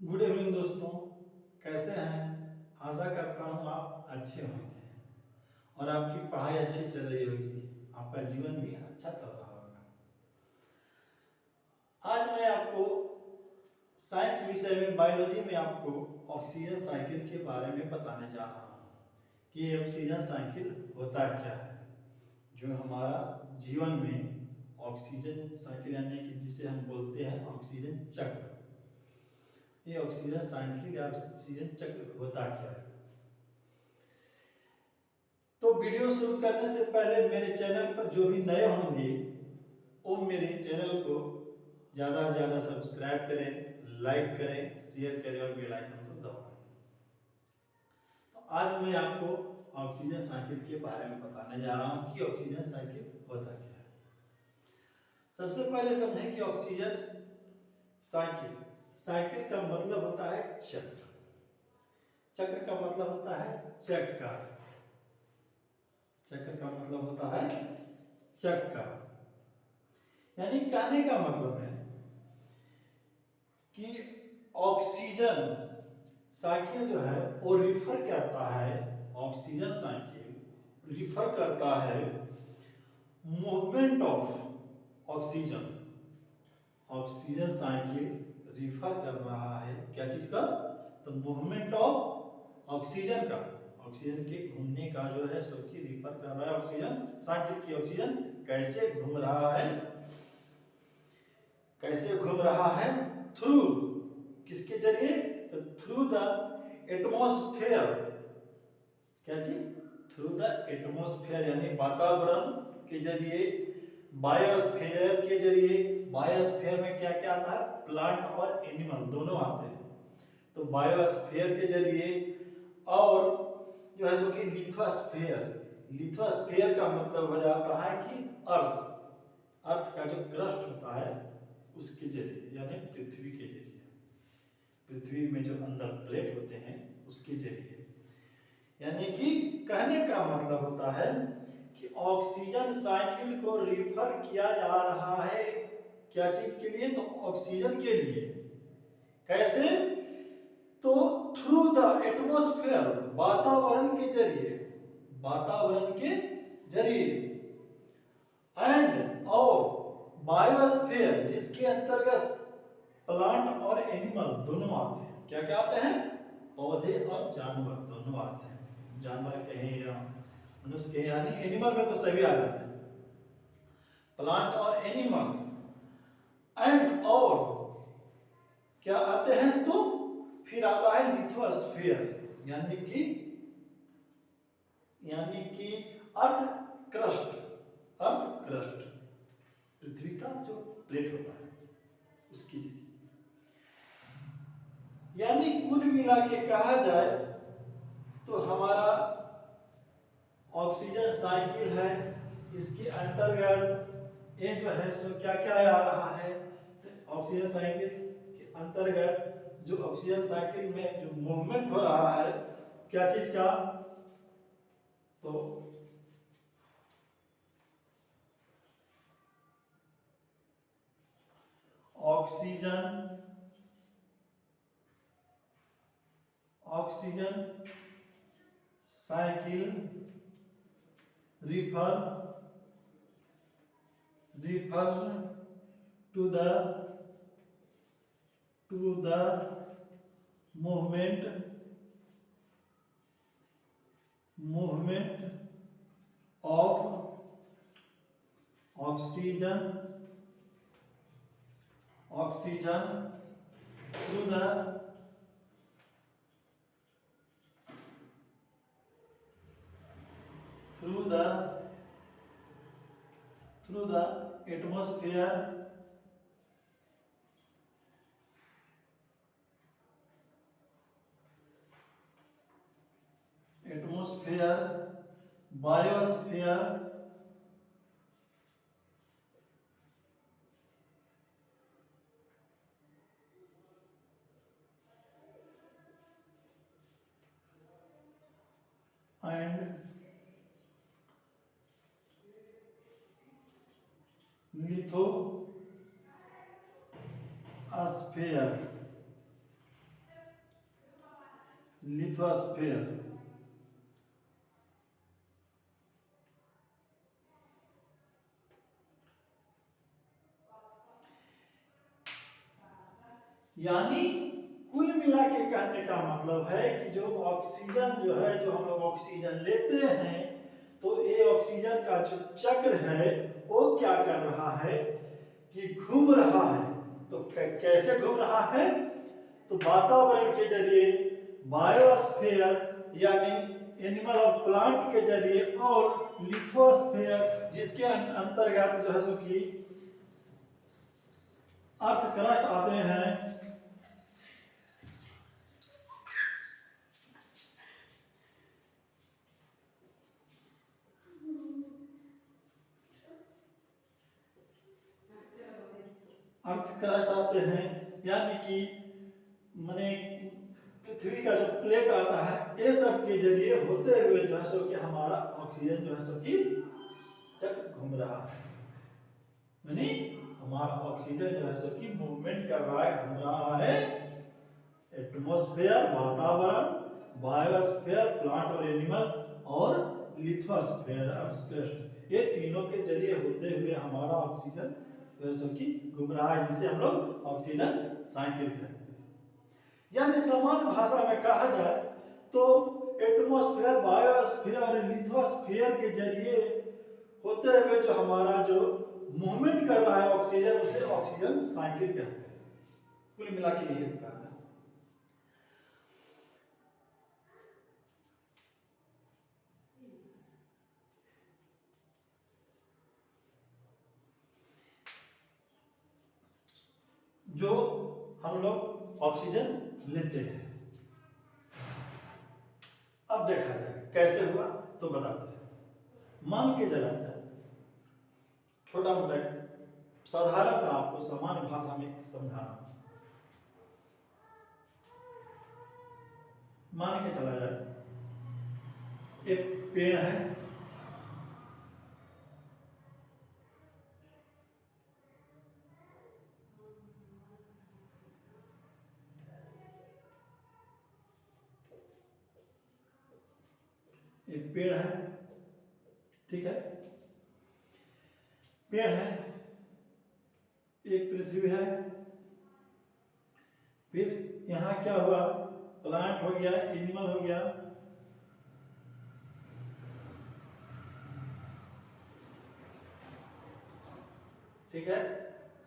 Good evening दोस्तों, कैसे हैं? आशा करता हूँ आप अच्छे होंगे और आपकी पढ़ाई अच्छी चल रही होगी, आपका जीवन भी अच्छा चल रहा होगा। आज मैं आपको साइंस विषय में बायोलॉजी में आपको ऑक्सीजन साइकिल के बारे में बताने जा रहा हूँ कि ये ऑक्सीजन साइकिल होता क्या है। जो हमारा जीवन में ऑक्सीजन साइकिल यानी कि जिसे हम बोलते हैं ऑक्सीजन चक्र, ये ऑक्सीजन साइकिल या ऑक्सीजन चक्र होता क्या है। तो वीडियो शुरू करने से पहले मेरे चैनल पर जो भी नए होंगे वो मेरे चैनल को ज़्यादा से ज़्यादा सब्सक्राइब करें, लाइक करें, शेयर करें और बेल आइकन को दबाएं। तो आज मैं आपको ऑक्सीजन साइकिल के बारे में बताने जा रहा हूँ कि ऑक्सीजन साइकिल होता क्या है। सबसे पहले समझें कि ऑक्सीजन साइकिल साइकिल का मतलब होता है चक्र। चक्र का मतलब होता है चक्का। चक्र का मतलब होता है चक्का, यानी कहने का मतलब है कि ऑक्सीजन साइकिल जो है वो रिफर करता है, ऑक्सीजन साइकिल रिफर करता है movement of oxygen. Oxygen cycle refer कर रहा है क्या चीज का? तो मूवमेंट ऑफ ऑक्सीजन का, ऑक्सीजन के घूमने का जो है सो की रिफर कर रहा है ऑक्सीजन साइकिल की। ऑक्सीजन कैसे घूम रहा है, कैसे घूम रहा है? थ्रू, किसके जरिए? तो थ्रू द एटमॉस्फेयर। क्या जी? थ्रू द एटमॉस्फेयर यानी वातावरण के जरिए, बायोस्फीयर के जरिए। बायोस्फीयर में क्या क्या आता है? प्लांट और एनिमल दोनों आते हैं। तो बायोस्फीयर के जरिए, और जो है सो कि लिथोस्फीयर। लिथोस्फीयर का मतलब हो जाता है कि अर्थ, अर्थ का जो क्रस्ट होता है उसके जरिए, यानी पृथ्वी के जरिए, पृथ्वी में जो अंदर प्लेट होते हैं उसके जरिए। यानी कि कहने का मतलब होता है कि ऑक्सीजन साइकिल को रिफर किया जा रहा है क्या चीज के लिए? तो ऑक्सीजन के लिए। कैसे? तो थ्रू द एटमॉस्फेयर, वातावरण के जरिए, वातावरण के जरिए, एंड और बायोस्फीयर जिसके अंतर्गत प्लांट और एनिमल दोनों आते हैं। क्या क्या आते हैं? पौधे और जानवर दोनों आते हैं। जानवर कहें या मनुष्य कहें, यानी एनिमल में तो सभी आ जाते हैं, प्लांट और एनिमल। एंड और क्या आते हैं? तो फिर आता है लिथोस्फीयर, यानी कि अर्थ क्रस्ट, अर्थ क्रस्ट, पृथ्वी का जो प्लेट होता है उसकी चीज। यानी कुल मिला के कहा जाए तो हमारा ऑक्सीजन साइकिल है, इसके अंतर्गत ये जो है सो क्या क्या आ रहा है? तो ऑक्सीजन साइकिल के अंतर्गत जो ऑक्सीजन साइकिल में जो मूवमेंट हो रहा है क्या चीज का? तो oxygen, oxygen cycle refers to the movement of oxygen through the atmosphere biosphere and lithosphere। Lithosphere. यानी कुल मिला के कहने का मतलब है कि जो ऑक्सीजन जो है, जो हम लोग ऑक्सीजन लेते हैं, तो ये ऑक्सीजन का जो चक्र है वो क्या कर रहा है कि घूम रहा है। तो कैसे घूम रहा है? तो वातावरण के जरिए, बायोस्फीयर यानी एनिमल और प्लांट के जरिए, और लिथोस्फीयर जिसके अंतर्गत जो है सो कि अर्थ क्रस्ट आते हैं। अर्थ क्रस्ट आते हैं, यानी कि माने पृथ्वी का जो प्लेट आता है, ये सब के जरिए होते हुए जो है सो कि हमारा ऑक्सीजन जो है सो कि चक्र घूम रहा है। यानी हमारा ऑक्सीजन जो है सो कि मूवमेंट कर रहा है, घूम रहा है। एटमॉस्फेयर वातावरण, बायोस्फीयर प्लांट और एनिमल, और लिथोस्फेयर अर्थ, ये तीनों के जरिए होते हुए हमारा ऑक्सीजन जो कि घूम रहा है, जिसे हम लोग ऑक्सीजन साइकिल कहते हैं। यानी सामान्य भाषा में कहा जाए तो एटमॉस्फेयर, बायोस्फीयर और लिथोस्फीयर के जरिए होते हुए जो हमारा जो मूवमेंट कर रहा है ऑक्सीजन, उसे ऑक्सीजन साइकिल कहते हैं। कुल मिला के यही कहा है। जो हम लोग ऑक्सीजन लेते हैं, अब देखा जाए कैसे हुआ तो बताते हैं। मान के चला जाए, छोटा मोटा साधारण सा आपको सामान्य भाषा में समझाना। मान के चला जाए एक पेड़ है, एक पेड़ है, ठीक है, पेड़ है, एक पृथ्वी है, फिर यहां क्या हुआ, प्लांट हो गया, एनिमल हो गया, ठीक है,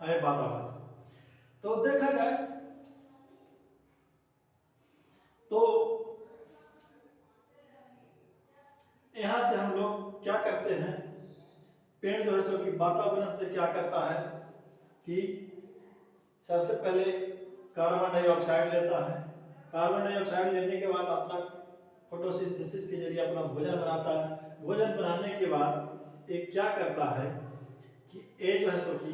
अरे वातावरण। तो देखा जाए तो यहां से हम लोग क्या करते हैं, पेड़ जो है सो कि वातावरण से क्या करता है कि सबसे पहले कार्बन डाइऑक्साइड लेता है। कार्बन डाइऑक्साइड लेने के बाद अपना फोटोसिंथेसिस के जरिए अपना भोजन बनाता है। भोजन बनाने के बाद ये क्या करता है कि ये जो है सो कि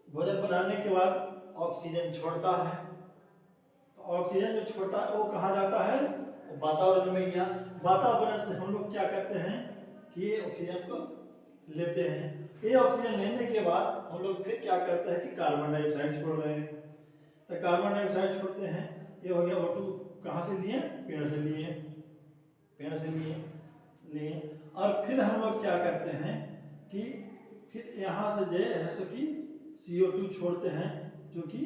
भोजन बनाने के बाद ऑक्सीजन छोड़ता है। तो ऑक्सीजन जो छोड़ता है वो कहाँ जाता है, वो वातावरण में गया। वातावरण से हम लोग क्या करते हैं कि ये ऑक्सीजन को लेते हैं। ये ऑक्सीजन लेने के बाद हम लोग फिर क्या करते हैं कि कार्बन डाइऑक्साइड छोड़ रहे हैं। तो कार्बन डाइऑक्साइड छोड़ते हैं, ये हो गया O2, कहाँ से लिए, पेड़ से लिए, पेड़ से लिए। और फिर हम लोग क्या करते हैं कि फिर यहाँ से जो है सो कि CO2 छोड़ते हैं, जो कि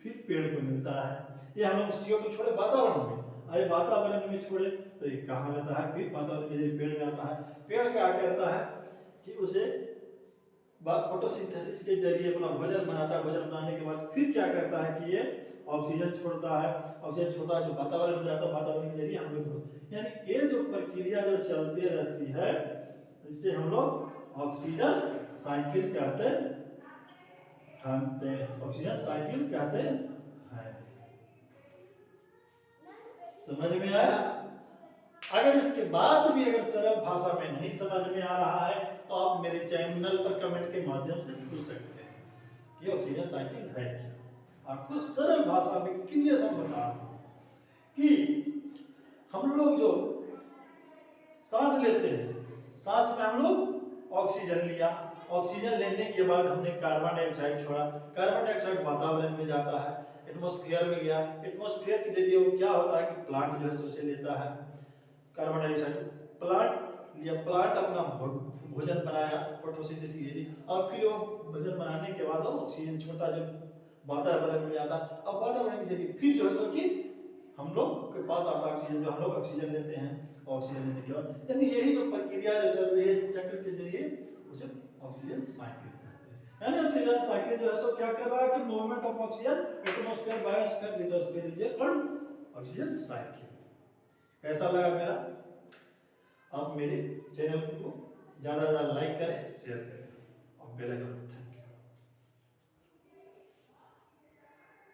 फिर पेड़ को मिलता है। ये हम लोग CO2 छोड़े वातावरण में, अरे वातावरण में छोड़े तो ये कहाँ रहता है, फिर वातावरण के जरिए पेड़ में आता है। पेड़ क्या करता है कि उसे फोटोसिंथेसिस के जरिए अपना भोजन बनाता है। भोजन बनाने के बाद फिर क्या करता है कि ये ऑक्सीजन छोड़ता है। ऑक्सीजन छोड़ता है जो वातावरण में जाता है, वातावरण के जरिए हम लोग, यानी ये जो प्रक्रिया जो चलती रहती है, इससे हम लोग ऑक्सीजन साइकिल कहते हैं। ऑक्सीजन साइकिल कहते हैं। समझ में आया? अगर इसके बाद भी अगर सरल भाषा में नहीं समझ में आ रहा है तो आप मेरे चैनल पर कमेंट के माध्यम से पूछ सकते हैं कि ऑक्सीजन साइकिल है क्या। आपको सरल भाषा में क्लियर हम बता रहे हैं कि हम लोग जो सांस लेते हैं, सांस में हम लोग ऑक्सीजन लिया, ऑक्सीजन लेने के बाद हमने कार्बन डाइऑक्साइड छोड़ा, कार्बन डाइऑक्साइड वातावरण में जाता है, एटमॉस्फेयर में गया, एटमॉस्फेयर के जरिए वो क्या होता है कि प्लांट जो है उसे लेता है कार्बन डाइऑक्साइड, प्लांट लिया, प्लांट अपना भोजन बनाया फोटोसिंथेसिस के जरिए, और फिर वो भोजन बनाने के बाद वो ऑक्सीजन छोड़ता जो वातावरण में आता, अब वातावरण के जरिए फिर जो है सो कि हम लोग के पास आता ऑक्सीजन, जो हम लोग ऑक्सीजन लेते हैं, ऑक्सीजन लेने के बाद यानी यही जो प्रक्रिया जो चल रही है चक्र के जरिए उसे ऑक्सीजन साइकिल कहते हैं। यानी ऑक्सीजन साइकिल जो है सो क्या कर रहा है कि movement of oxygen atmosphere biosphere lithosphere region oxygen cycle. कैसा लगा मेरा? आप मेरे चैनल को ज्यादा से ज्यादा लाइक करें, शेयर करें और बेल आइकन